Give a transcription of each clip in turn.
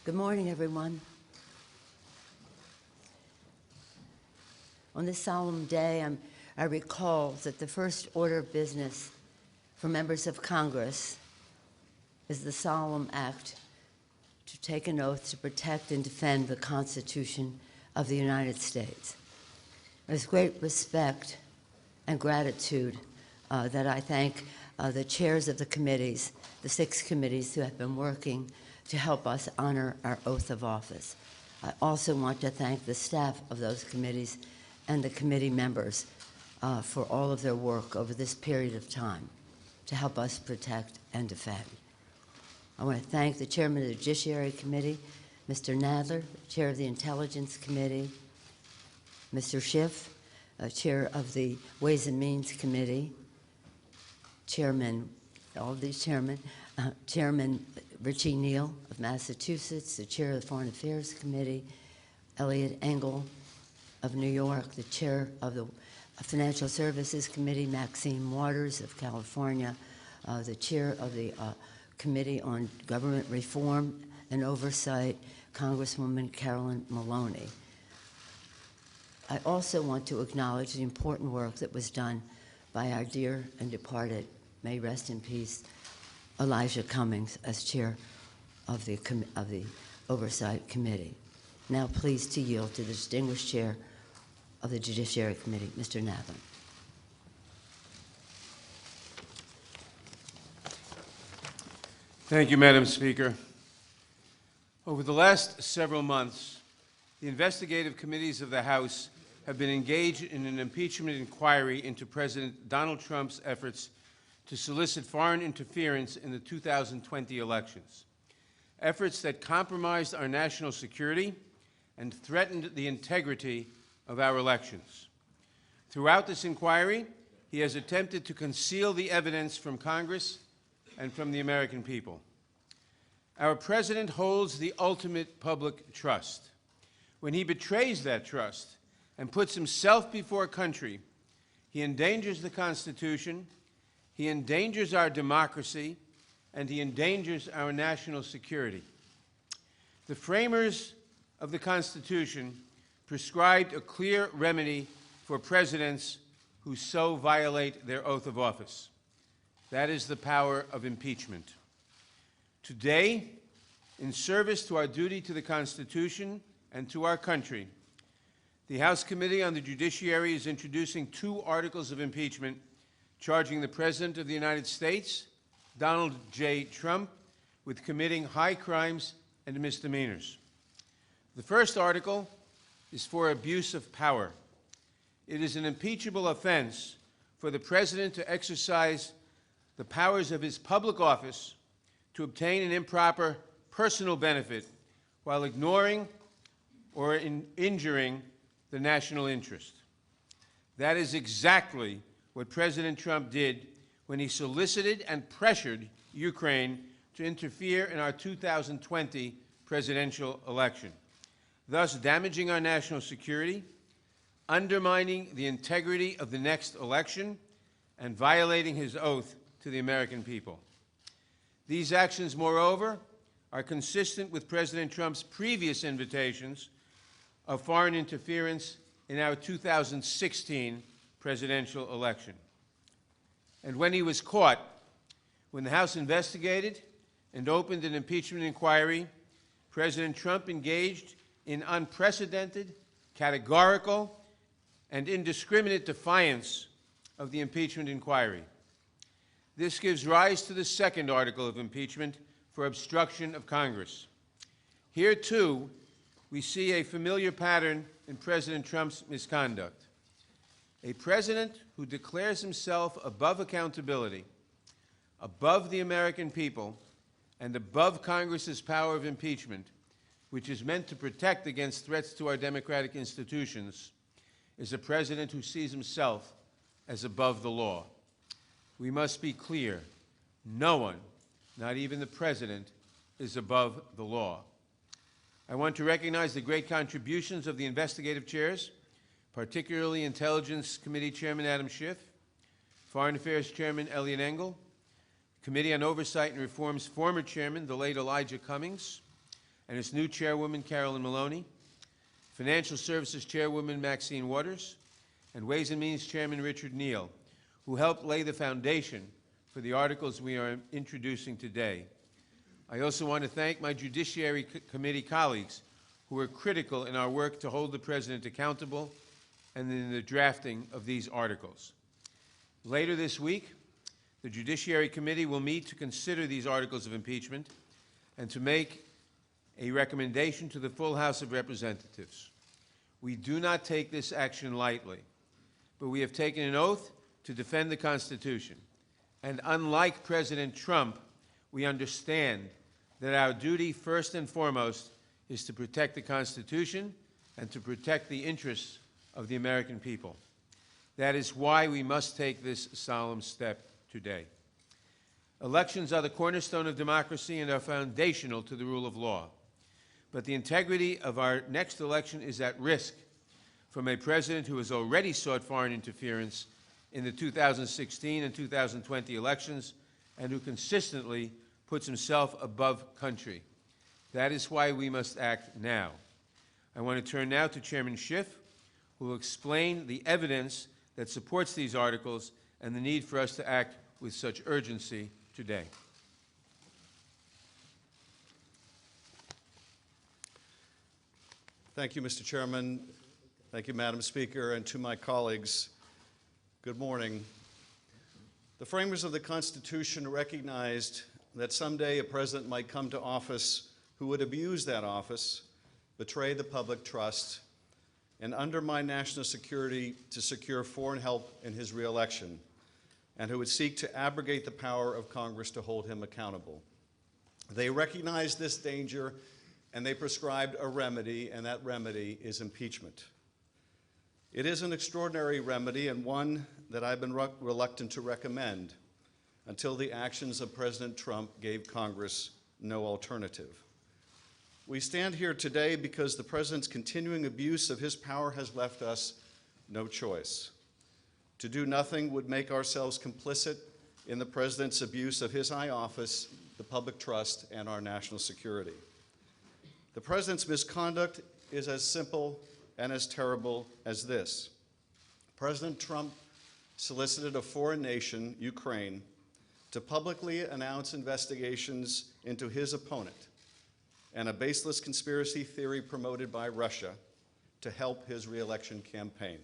Good morning, everyone. On this solemn day, I recall that the first order of business for members of Congress is the solemn act to take an oath to protect and defend the Constitution of the United States. There's great respect and gratitude that I thank the chairs of the committees, the 6 committees who have been working to help us honor our oath of office. I also want to thank the staff of those committees and the committee members for all of their work over this period of time to help us protect and defend. I want to thank the chairman of the Judiciary Committee, Mr. Nadler, chair of the Intelligence Committee, Mr. Schiff, chair of the Ways and Means Committee, Chairman, all of these chairmen, Chairman Richie Neal of Massachusetts, the chair of the Foreign Affairs Committee, Elliot Engel of New York, the chair of the Financial Services Committee, Maxine Waters of California, the chair of the Committee on Government Reform and Oversight, Congresswoman Carolyn Maloney. I also want to acknowledge the important work that was done by our dear and departed, may rest in peace, Elijah Cummings as chair of the Oversight Committee. Now pleased to yield to the distinguished chair of the Judiciary Committee, Mr. Nadler. Thank you, Madam Speaker. Over the last several months, the investigative committees of the House have been engaged in an impeachment inquiry into President Donald Trump's efforts to solicit foreign interference in the 2020 elections, efforts that compromised our national security and threatened the integrity of our elections. Throughout this inquiry, he has attempted to conceal the evidence from Congress and from the American people. Our president holds the ultimate public trust. When he betrays that trust and puts himself before country, he endangers the Constitution, he endangers our democracy, and he endangers our national security. The framers of the Constitution prescribed a clear remedy for presidents who so violate their oath of office. That is the power of impeachment. Today, in service to our duty to the Constitution and to our country, the House Committee on the Judiciary is introducing 2 articles of impeachment charging the President of the United States, Donald J. Trump, with committing high crimes and misdemeanors. The first article is for abuse of power. It is an impeachable offense for the President to exercise the powers of his public office to obtain an improper personal benefit while ignoring or injuring the national interest. That is exactly what President Trump did when he solicited and pressured Ukraine to interfere in our 2020 presidential election, thus damaging our national security, undermining the integrity of the next election, and violating his oath to the American people. These actions, moreover, are consistent with President Trump's previous invitations of foreign interference in our 2016 presidential election. And when he was caught, when the House investigated and opened an impeachment inquiry, President Trump engaged in unprecedented, categorical, and indiscriminate defiance of the impeachment inquiry. This gives rise to the second article of impeachment for obstruction of Congress. Here, too, we see a familiar pattern in President Trump's misconduct. A president who declares himself above accountability, above the American people, and above Congress's power of impeachment, which is meant to protect against threats to our democratic institutions, is a president who sees himself as above the law. We must be clear. No one, not even the president, is above the law. I want to recognize the great contributions of the investigative chairs, particularly Intelligence Committee Chairman Adam Schiff, Foreign Affairs Chairman Elliot Engel, Committee on Oversight and Reform's former chairman, the late Elijah Cummings, and its new chairwoman, Carolyn Maloney, Financial Services Chairwoman Maxine Waters, and Ways and Means Chairman Richard Neal, who helped lay the foundation for the articles we are introducing today. I also want to thank my Judiciary Committee colleagues who were critical in our work to hold the President accountable and in the drafting of these articles. Later this week, the Judiciary Committee will meet to consider these articles of impeachment and to make a recommendation to the full House of Representatives. We do not take this action lightly, but we have taken an oath to defend the Constitution. And unlike President Trump, we understand that our duty, first and foremost, is to protect the Constitution and to protect the interests of the American people. That is why we must take this solemn step today. Elections are the cornerstone of democracy and are foundational to the rule of law. But the integrity of our next election is at risk from a president who has already sought foreign interference in the 2016 and 2020 elections and who consistently puts himself above country. That is why we must act now. I want to turn now to Chairman Schiff, who will explain the evidence that supports these articles and the need for us to act with such urgency today. Thank you, Mr. Chairman. Thank you, Madam Speaker, and to my colleagues, good morning. The framers of the Constitution recognized that someday a president might come to office who would abuse that office, betray the public trust, and undermine national security to secure foreign help in his reelection, and who would seek to abrogate the power of Congress to hold him accountable. They recognized this danger, and they prescribed a remedy, and that remedy is impeachment. It is an extraordinary remedy and one that I've been reluctant to recommend until the actions of President Trump gave Congress no alternative. We stand here today because the President's continuing abuse of his power has left us no choice. To do nothing would make ourselves complicit in the President's abuse of his high office, the public trust, and our national security. The President's misconduct is as simple and as terrible as this. President Trump solicited a foreign nation, Ukraine, to publicly announce investigations into his opponent and a baseless conspiracy theory promoted by Russia to help his reelection campaign.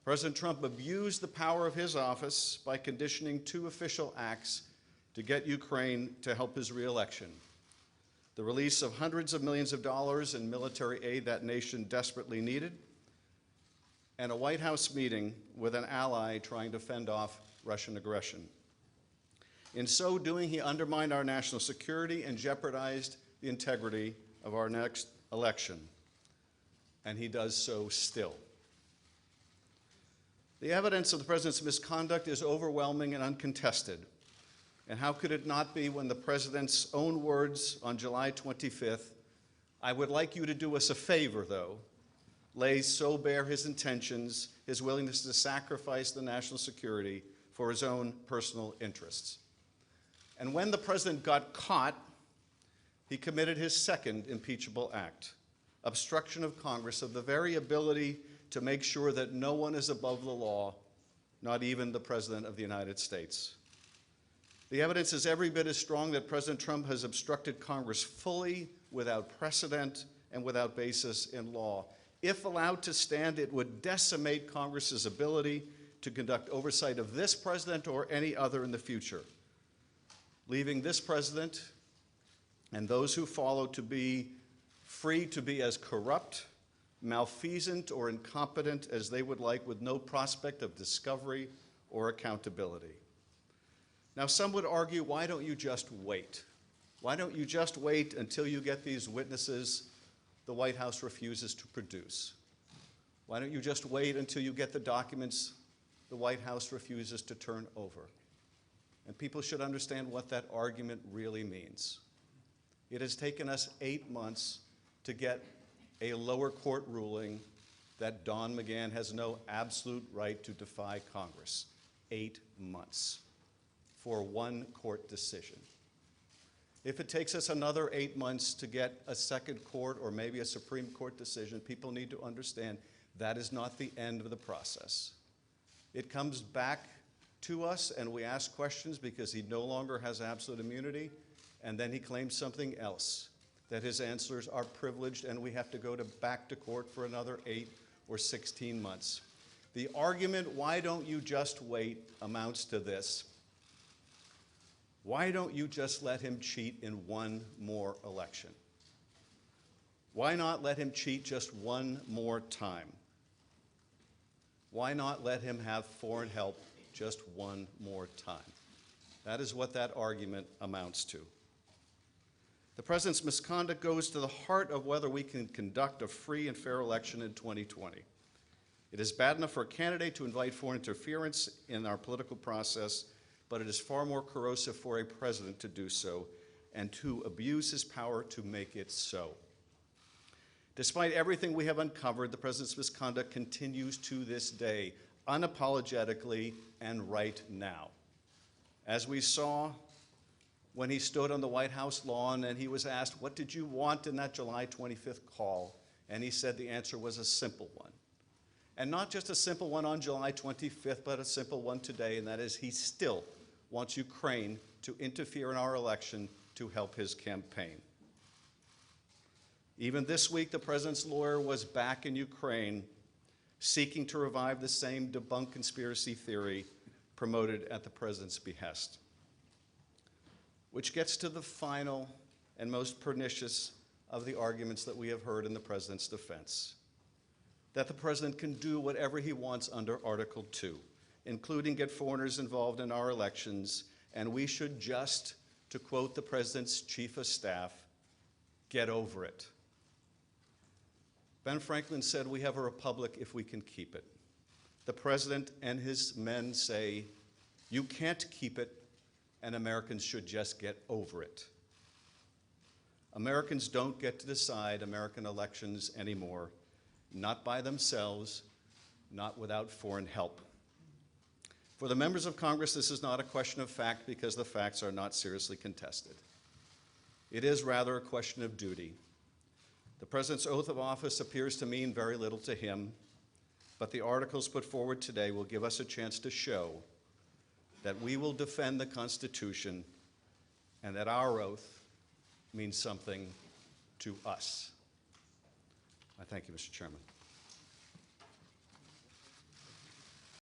President Trump abused the power of his office by conditioning two official acts to get Ukraine to help his reelection: the release of hundreds of millions of dollars in military aid that nation desperately needed, and a White House meeting with an ally trying to fend off Russian aggression. In so doing, he undermined our national security and jeopardized the integrity of our next election, and he does so still. The evidence of the President's misconduct is overwhelming and uncontested. And how could it not be when the President's own words on July 25th, "I would like you to do us a favor, though," lays so bare his intentions, his willingness to sacrifice the national security for his own personal interests. And when the President got caught, he committed his second impeachable act: obstruction of Congress of the very ability to make sure that no one is above the law, not even the President of the United States. The evidence is every bit as strong that President Trump has obstructed Congress fully, without precedent, and without basis in law. If allowed to stand, it would decimate Congress's ability to conduct oversight of this president or any other in the future, leaving this president and those who follow to be free to be as corrupt, malfeasant, or incompetent as they would like, with no prospect of discovery or accountability. Now, some would argue, why don't you just wait? Why don't you just wait until you get these witnesses the White House refuses to produce? Why don't you just wait until you get the documents the White House refuses to turn over? And people should understand what that argument really means. It has taken us 8 months to get a lower court ruling that Don McGahn has no absolute right to defy Congress. 8 months for one court decision. If it takes us another 8 months to get a second court or maybe a Supreme Court decision, people need to understand that is not the end of the process. It comes back to us and we ask questions because he no longer has absolute immunity, and then he claims something else, that his answers are privileged and we have to go back to court for another 8 or 16 months. The argument, why don't you just wait, amounts to this. Why don't you just let him cheat in one more election? Why not let him cheat just one more time? Why not let him have foreign help just one more time? That is what that argument amounts to. The president's misconduct goes to the heart of whether we can conduct a free and fair election in 2020. It is bad enough for a candidate to invite foreign interference in our political process, but it is far more corrosive for a president to do so and to abuse his power to make it so. Despite everything we have uncovered, the president's misconduct continues to this day, unapologetically and right now. As we saw when he stood on the White House lawn and he was asked, what did you want in that July 25th call? And he said the answer was a simple one. And not just a simple one on July 25th, but a simple one today, and that is he still wants Ukraine to interfere in our election to help his campaign. Even this week, the president's lawyer was back in Ukraine seeking to revive the same debunked conspiracy theory promoted at the president's behest. Which gets to the final and most pernicious of the arguments that we have heard in the president's defense, that the president can do whatever he wants under Article 2, including get foreigners involved in our elections, and we should just, to quote the president's chief of staff, get over it. Ben Franklin said, we have a republic if we can keep it. The president and his men say, you can't keep it, and Americans should just get over it. Americans don't get to decide American elections anymore, not by themselves, not without foreign help. For the members of Congress, this is not a question of fact because the facts are not seriously contested. It is rather a question of duty. The president's oath of office appears to mean very little to him, but the articles put forward today will give us a chance to show that we will defend the Constitution and that our oath means something to us. I thank you, Mr. Chairman.